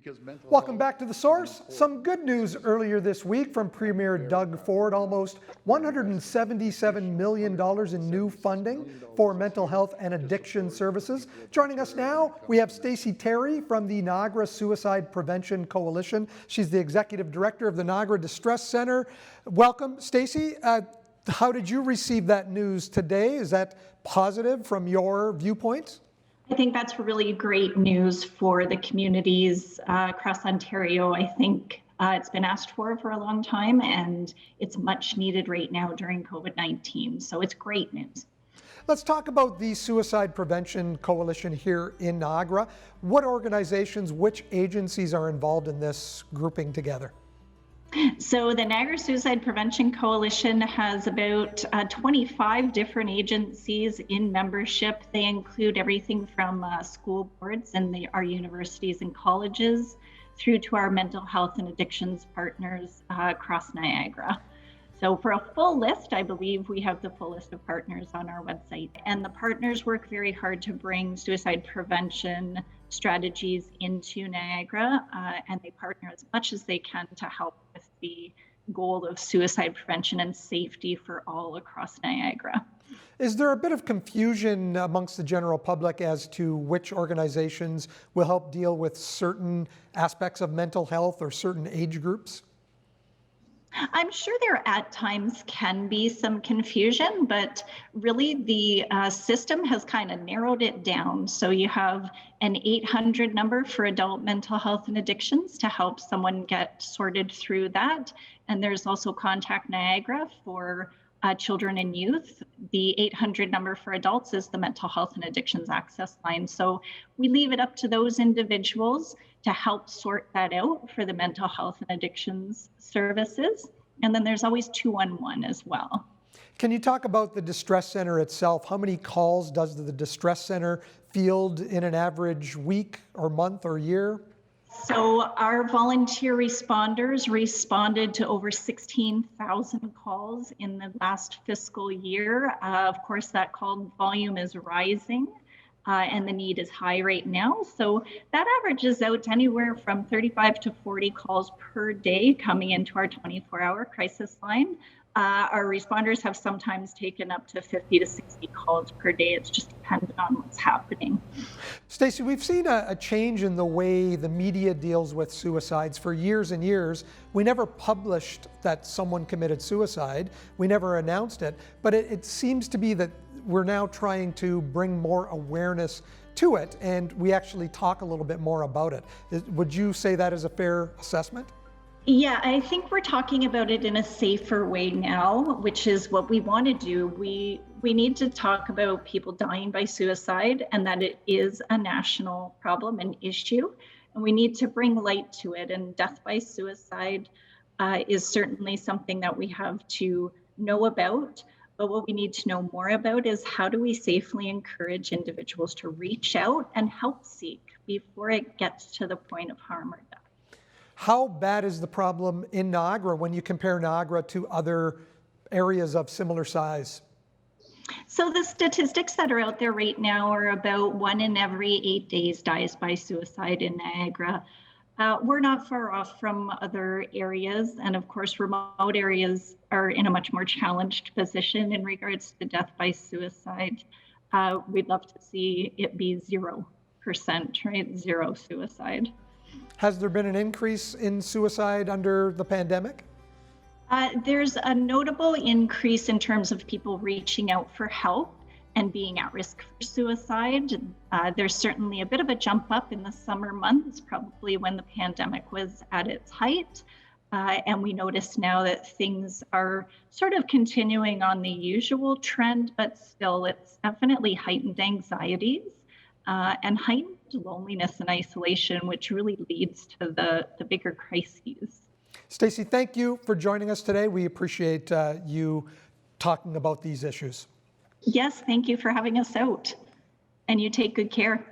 because mental Welcome health back to The is Source. important. Some good news earlier this week from Premier Doug Ford. Almost $177 million in new funding for mental health and addiction services. Joining us now, we have Stacy Terry from the Niagara Suicide Prevention Coalition. She's the Executive Director of the Niagara Distress Center. Welcome, Stacy. How did you receive that news today? Is that positive from your viewpoint? I think that's really great news for the communities across Ontario. I think it's been asked for a long time, and it's much needed right now during COVID-19. So it's great news. Let's talk about the Suicide Prevention Coalition here in Niagara. What organizations, which agencies are involved in this grouping together? So the Niagara Suicide Prevention Coalition has about 25 different agencies in membership. They include everything from school boards and our universities and colleges through to our mental health and addictions partners across Niagara. So for a full list, I believe we have the full list of partners on our website. And the partners work very hard to bring suicide prevention strategies into Niagara, and they partner as much as they can to help with the goal of suicide prevention and safety for all across Niagara. Is there a bit of confusion amongst the general public as to which organizations will help deal with certain aspects of mental health or certain age groups? I'm sure there at times can be some confusion, but really the system has kind of narrowed it down. So you have an 800 number for adult mental health and addictions to help someone get sorted through that. And there's also Contact Niagara for children and youth. The 800 number for adults is the Mental Health and Addictions Access Line. So we leave it up to those individuals to help sort that out for the mental health and addictions services. And then there's always 211 as well. Can you talk about the Distress Center itself? How many calls does the Distress Center field in an average week or month or year? So our volunteer responders responded to over 16,000 calls in the last fiscal year. Of course, that call volume is rising and the need is high right now. So that averages out anywhere from 35 to 40 calls per day coming into our 24-hour crisis line. Our responders have sometimes taken up to 50 to 60 calls per day. It's just dependent on what's happening. Stacy, we've seen a change in the way the media deals with suicides. For years and years, we never published that someone committed suicide. We never announced it, but it seems to be that we're now trying to bring more awareness to it, and we actually talk a little bit more about it. Would you say that is a fair assessment? Yeah, I think we're talking about it in a safer way now, which is what we want to do. We need to talk about people dying by suicide and that it is a national problem and issue, and we need to bring light to it. And death by suicide is certainly something that we have to know about. But what we need to know more about is how do we safely encourage individuals to reach out and help seek before it gets to the point of harm or death. How bad is the problem in Niagara when you compare Niagara to other areas of similar size? So the statistics that are out there right now are about 1 in every 8 days dies by suicide in Niagara. We're not far off from other areas, and of course remote areas are in a much more challenged position in regards to death by suicide. We'd love to see it be 0%, right? Zero suicide. Has there been an increase in suicide under the pandemic? There's a notable increase in terms of people reaching out for help and being at risk for suicide. There's certainly a bit of a jump up in the summer months, probably when the pandemic was at its height. And we notice now that things are sort of continuing on the usual trend, but still it's definitely heightened anxieties and heightened loneliness and isolation, which really leads to the bigger crises. Stacy, thank you for joining us today. We appreciate you talking about these issues. Yes, thank you for having us out. And you take good care.